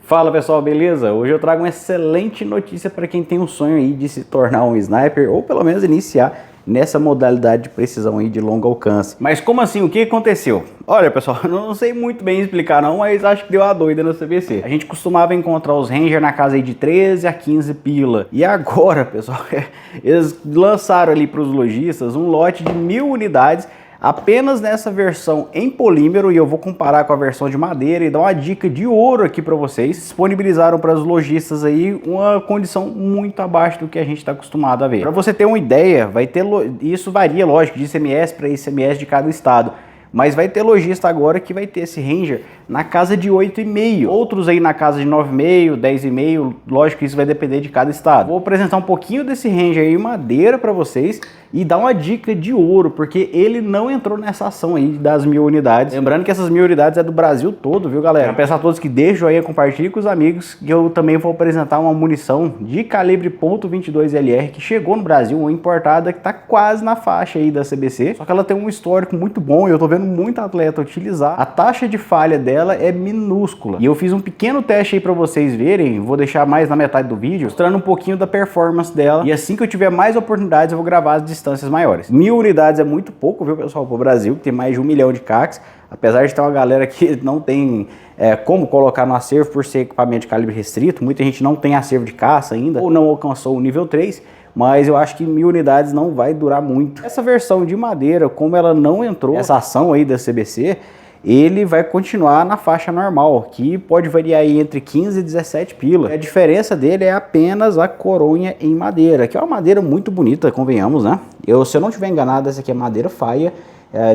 Fala pessoal, beleza? Hoje eu trago uma excelente notícia para quem tem um sonho aí de se tornar um sniper ou pelo menos iniciar nessa modalidade de precisão aí de longo alcance. Mas como assim? O que aconteceu? Olha pessoal, eu não sei muito bem explicar não, mas acho que deu a doida no CBC. A gente costumava encontrar os Ranger na casa aí de 13 a 15 pila. E agora pessoal, eles lançaram ali para os lojistas um lote de 1000 unidades apenas nessa versão em polímero, e eu vou comparar com a versão de madeira e dar uma dica de ouro aqui para vocês. Disponibilizaram para os lojistas aí uma condição muito abaixo do que a gente está acostumado a ver. Para você ter uma ideia, vai ter isso varia, lógico, de ICMS para ICMS de cada estado. Mas vai ter lojista agora que vai ter esse Ranger na casa de 8,5. Outros aí na casa de 9,5, 10,5. Lógico que isso vai depender de cada estado. Vou apresentar um pouquinho desse Ranger aí em madeira para vocês e dar uma dica de ouro, porque ele não entrou nessa ação aí das 1000 unidades. Lembrando que essas 1000 unidades é do Brasil todo, viu galera? Quero peço a todos que deixem aí, compartilhem com os amigos, que eu também vou apresentar uma munição de calibre .22 LR que chegou no Brasil, uma importada que tá quase na faixa aí da CBC. Só que ela tem um histórico muito bom e eu tô vendo muito atleta utilizar. A taxa de falha dela é minúscula. E eu fiz um pequeno teste aí para vocês verem, vou deixar mais na metade do vídeo, mostrando um pouquinho da performance dela. E assim que eu tiver mais oportunidades, eu vou gravar as distâncias maiores. 1000 unidades é muito pouco, viu pessoal, pro Brasil, que tem mais de 1 milhão de CACs. Apesar de ter uma galera que não tem como colocar no acervo por ser equipamento de calibre restrito, muita gente não tem acervo de caça ainda, ou não alcançou o nível 3, mas eu acho que 1000 unidades não vai durar muito. Essa versão de madeira, como ela não entrou nessa ação aí da CBC, ele vai continuar na faixa normal, que pode variar aí entre 15 e 17 pila. A diferença dele é apenas a coronha em madeira, que é uma madeira muito bonita, convenhamos, né? Se eu não estiver enganado, essa aqui é madeira faia.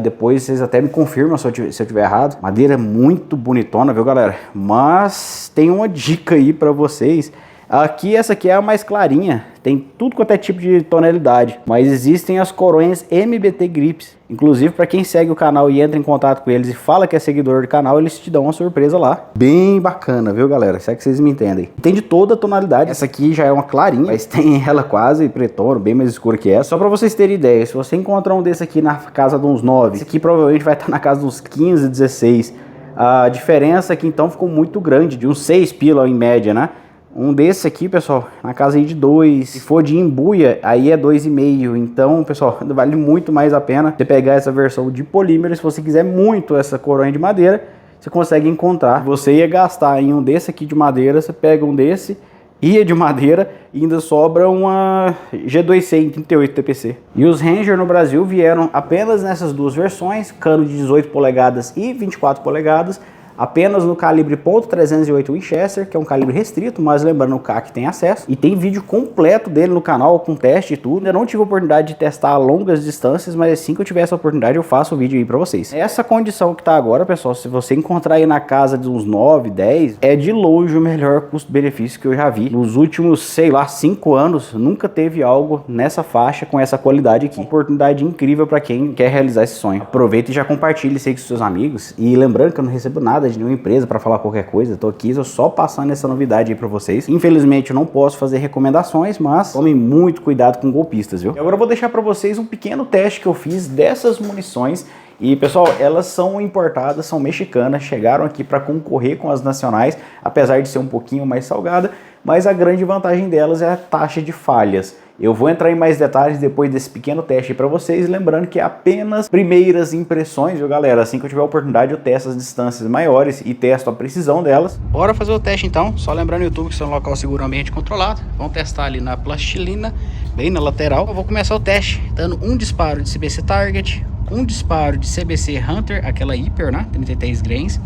Depois vocês até me confirmam se eu tiver errado. Madeira muito bonitona, viu galera? Mas tem uma dica aí para vocês. Aqui, essa aqui é a mais clarinha, tem tudo quanto é tipo de tonalidade, mas existem as coronhas MBT Grips. Inclusive, para quem segue o canal e entra em contato com eles e fala que é seguidor do canal, eles te dão uma surpresa lá. Bem bacana, viu galera? Se é que vocês me entendem. Tem de toda a tonalidade. Essa aqui já é uma clarinha, mas tem ela quase pretona, bem mais escura que essa. Só para vocês terem ideia, se você encontrar um desse aqui na casa de uns 9, esse aqui provavelmente vai estar na casa de uns 15, 16. A diferença aqui então ficou muito grande, de uns 6 pila em média, né? Um desse aqui, pessoal, na casa aí de 2. Se for de embuia, aí é 2,5. Então, pessoal, vale muito mais a pena você pegar essa versão de polímero. Se você quiser muito essa coronha de madeira, você consegue encontrar. Você ia gastar em um desse aqui de madeira, você pega um desse, ia de madeira e ainda sobra uma G2C em 38 TPC. E os Ranger no Brasil vieram apenas nessas duas versões, cano de 18 polegadas e 24 polegadas, apenas no calibre .308 Winchester, que é um calibre restrito, mas lembrando, o CAC tem acesso. E tem vídeo completo dele no canal, com teste e tudo. Ainda não tive a oportunidade de testar a longas distâncias, mas assim que eu tiver essa oportunidade, eu faço o vídeo aí pra vocês. Essa condição que tá agora, pessoal, se você encontrar aí na casa de uns 9, 10, é de longe o melhor custo-benefício que eu já vi. Nos últimos, sei lá, 5 anos, nunca teve algo nessa faixa com essa qualidade aqui. Uma oportunidade incrível pra quem quer realizar esse sonho. Aproveita e já compartilhe isso aí com seus amigos. E lembrando que eu não recebo nada de nenhuma empresa para falar qualquer coisa, tô aqui só passando essa novidade aí para vocês. Infelizmente eu não posso fazer recomendações, mas tomem muito cuidado com golpistas, viu? E agora eu vou deixar para vocês um pequeno teste que eu fiz dessas munições. E pessoal, elas são importadas, são mexicanas, chegaram aqui para concorrer com as nacionais, apesar de ser um pouquinho mais salgada, mas a grande vantagem delas é a taxa de falhas. Eu vou entrar em mais detalhes depois desse pequeno teste para vocês, lembrando que é apenas primeiras impressões, viu galera? Assim que eu tiver a oportunidade eu testo as distâncias maiores e testo a precisão delas. Bora fazer o teste então, só lembrando no YouTube que isso é um local seguro, ambiente controlado. Vamos testar ali na plastilina, bem na lateral. Eu vou começar o teste dando um disparo de CBC Target, um disparo de CBC Hunter, aquela Hyper, né? 33 grains.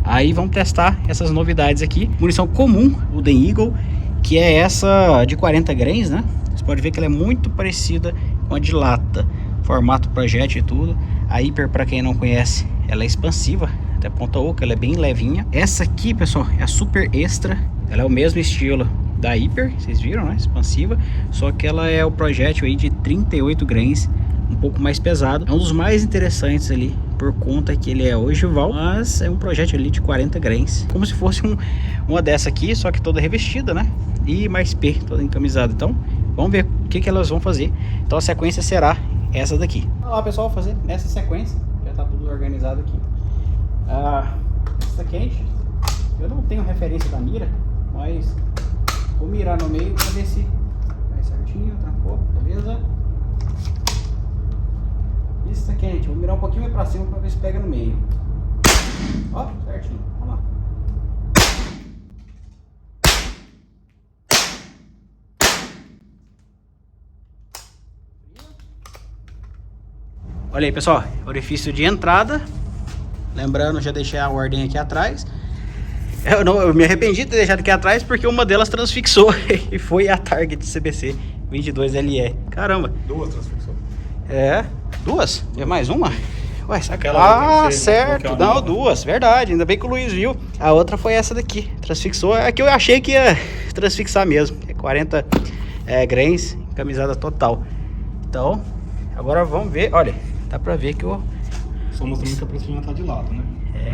Aí vamos testar essas novidades aqui. Munição comum, o The Eagle, que é essa de 40 grains, né? Você pode ver que ela é muito parecida com a de lata, formato projétil e tudo. A Hyper, para quem não conhece, ela é expansiva, até ponta oca, ela é bem levinha. Essa aqui, pessoal, é a Super Extra, ela é o mesmo estilo da Hyper, vocês viram, né? Expansiva, só que ela é o projétil aí de 38 grains, um pouco mais pesado. É um dos mais interessantes ali, por conta que ele é ogival, mas é um projétil ali de 40 grains, como se fosse uma dessa aqui, só que toda revestida, né? E mais P, toda encamisada. Então, vamos ver o que elas vão fazer. Então a sequência será essa daqui. Olha lá pessoal, vou fazer nessa sequência, já tá tudo organizado aqui. Está quente, Eu não tenho referência da mira, mas vou mirar no meio para ver se vai certinho, trancou, beleza? Isso tá quente, vou mirar um pouquinho mais para cima para ver se pega no meio. Ó, certinho, vamos lá. Olha aí, pessoal, orifício de entrada. Lembrando, já deixei a ordem aqui atrás. Eu me arrependi de ter deixado aqui atrás porque uma delas transfixou e foi a Target CBC 22LE. Caramba. Duas transfixou. É, duas? É mais uma? Ué, aquela certo. Não, duas, verdade. Ainda bem que o Luiz viu. A outra foi essa daqui. Transfixou. É que eu achei que ia transfixar mesmo. É 40 grains, camisada total. Então, agora vamos ver. Olha, dá pra ver que o... Só mostrando que a pressão tá de lado, né?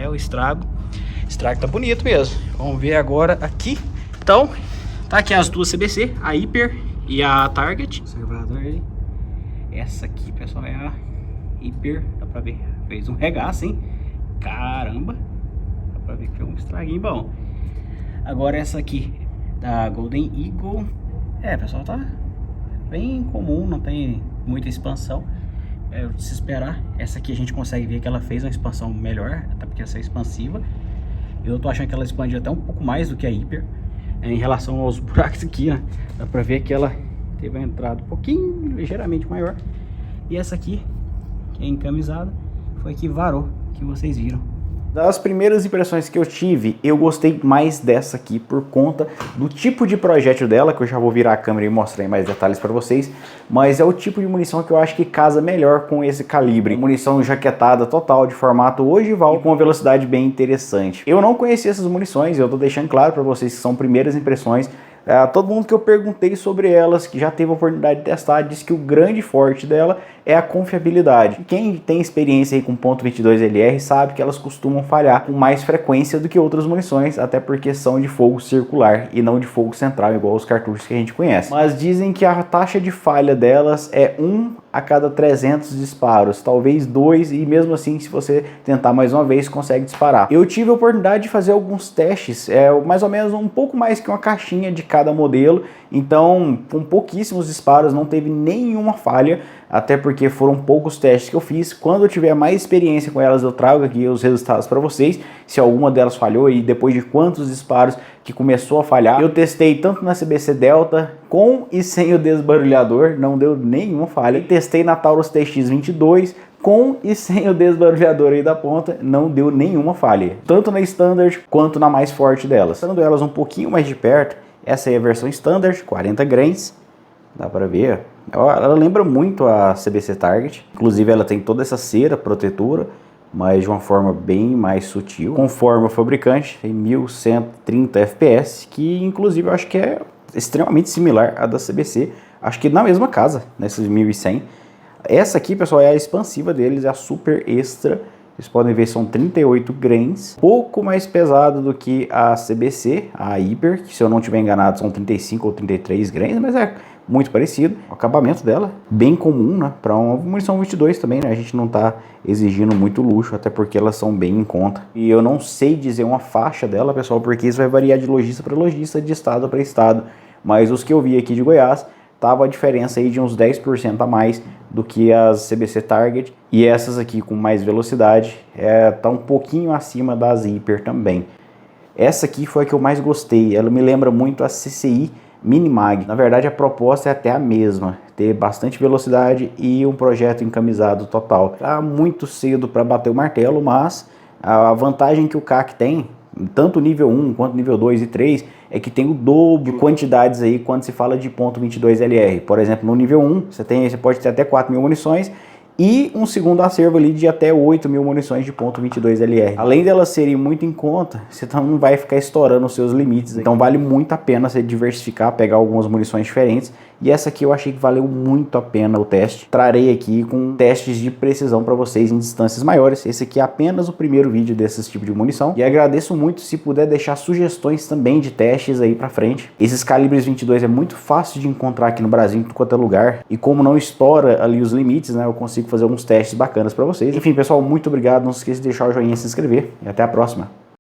É, o estrago. O estrago tá bonito mesmo. Vamos ver agora aqui. Então, tá aqui as duas CBC, a Hyper e a Target. Observador aí. Essa aqui, pessoal, é a Hyper. Dá pra ver. Fez um regaço, hein? Caramba. Dá pra ver que foi um estraguinho bom. Agora essa aqui, da Golden Eagle. É, pessoal, tá bem comum, não tem muita expansão. É de se esperar. Essa aqui a gente consegue ver que ela fez uma expansão melhor, até porque essa é expansiva. Eu tô achando que ela expande até um pouco mais do que a Hyper, em relação aos buracos aqui, né? Dá pra ver que ela teve uma entrada um pouquinho, ligeiramente maior. E essa aqui, que é encamisada, foi que varou, que vocês viram. Das primeiras impressões que eu tive, eu gostei mais dessa aqui por conta do tipo de projétil dela, que eu já vou virar a câmera e mostrar em mais detalhes para vocês, mas é o tipo de munição que eu acho que casa melhor com esse calibre. Munição jaquetada total, de formato ogival, com uma velocidade bem interessante. Eu não conhecia essas munições, eu tô deixando claro para vocês que são primeiras impressões. Todo mundo que eu perguntei sobre elas, que já teve a oportunidade de testar, disse que o grande forte dela é a confiabilidade. Quem tem experiência aí com .22LR sabe que elas costumam falhar com mais frequência do que outras munições, até porque são de fogo circular e não de fogo central, igual os cartuchos que a gente conhece. Mas dizem que a taxa de falha delas é 1 a cada 300 disparos, talvez 2, e mesmo assim, se você tentar mais uma vez, consegue disparar. Eu tive a oportunidade de fazer alguns testes, mais ou menos um pouco mais que uma caixinha de cada modelo, então com pouquíssimos disparos, não teve nenhuma falha, até porque foram poucos testes que eu fiz. Quando eu tiver mais experiência com elas, eu trago aqui os resultados para vocês, se alguma delas falhou e depois de quantos disparos que começou a falhar. Eu testei tanto na CBC Delta com e sem o desbarulhador, não deu nenhuma falha. Testei na Taurus TX22 com e sem o desbarulhador aí da ponta, não deu nenhuma falha, tanto na Standard quanto na mais forte delas. Dando elas um pouquinho mais de perto, essa aí é a versão Standard, 40 grains, dá para ver. Ela lembra muito a CBC Target, inclusive ela tem toda essa cera protetora, mas de uma forma bem mais sutil, conforme o fabricante, tem 1130 FPS, que inclusive eu acho que é extremamente similar à da CBC, acho que na mesma casa, nessas 1100. Essa aqui, pessoal, é a expansiva deles, é a Super Extra. Vocês podem ver, são 38 grains, pouco mais pesado do que a CBC, a Hyper, que se eu não estiver enganado são 35 ou 33 grains, mas é muito parecido. O acabamento dela, bem comum, né? Para uma munição 22 também, né? A gente não tá exigindo muito luxo, até porque elas são bem em conta. E eu não sei dizer uma faixa dela, pessoal, porque isso vai variar de lojista para lojista, de estado para estado. Mas os que eu vi aqui de Goiás, tava a diferença aí de uns 10% a mais do que as CBC Target, e essas aqui com mais velocidade tá um pouquinho acima das Hyper também. Essa aqui foi a que eu mais gostei, ela me lembra muito a CCI Minimag. Na verdade a proposta é até a mesma, ter bastante velocidade e um projeto encamisado total. Tá muito cedo para bater o martelo, mas a vantagem que o CAC tem, tanto nível 1 quanto nível 2 e 3, é que tem o dobro de quantidades aí quando se fala de .22LR. Por exemplo, no nível 1, você pode ter até 4.000 munições e um segundo acervo ali de até 8.000 munições de .22LR. Além delas serem muito em conta, você não vai ficar estourando os seus limites. Então vale muito a pena você diversificar, pegar algumas munições diferentes. E essa aqui eu achei que valeu muito a pena o teste. Trarei aqui com testes de precisão para vocês em distâncias maiores. Esse aqui é apenas o primeiro vídeo desse tipo de munição. E agradeço muito se puder deixar sugestões também de testes aí para frente. Esses calibres 22 é muito fácil de encontrar aqui no Brasil, em tudo quanto é lugar. E como não estoura ali os limites, né, eu consigo fazer alguns testes bacanas para vocês. Enfim, pessoal, muito obrigado. Não se esqueça de deixar o joinha e se inscrever. E até a próxima.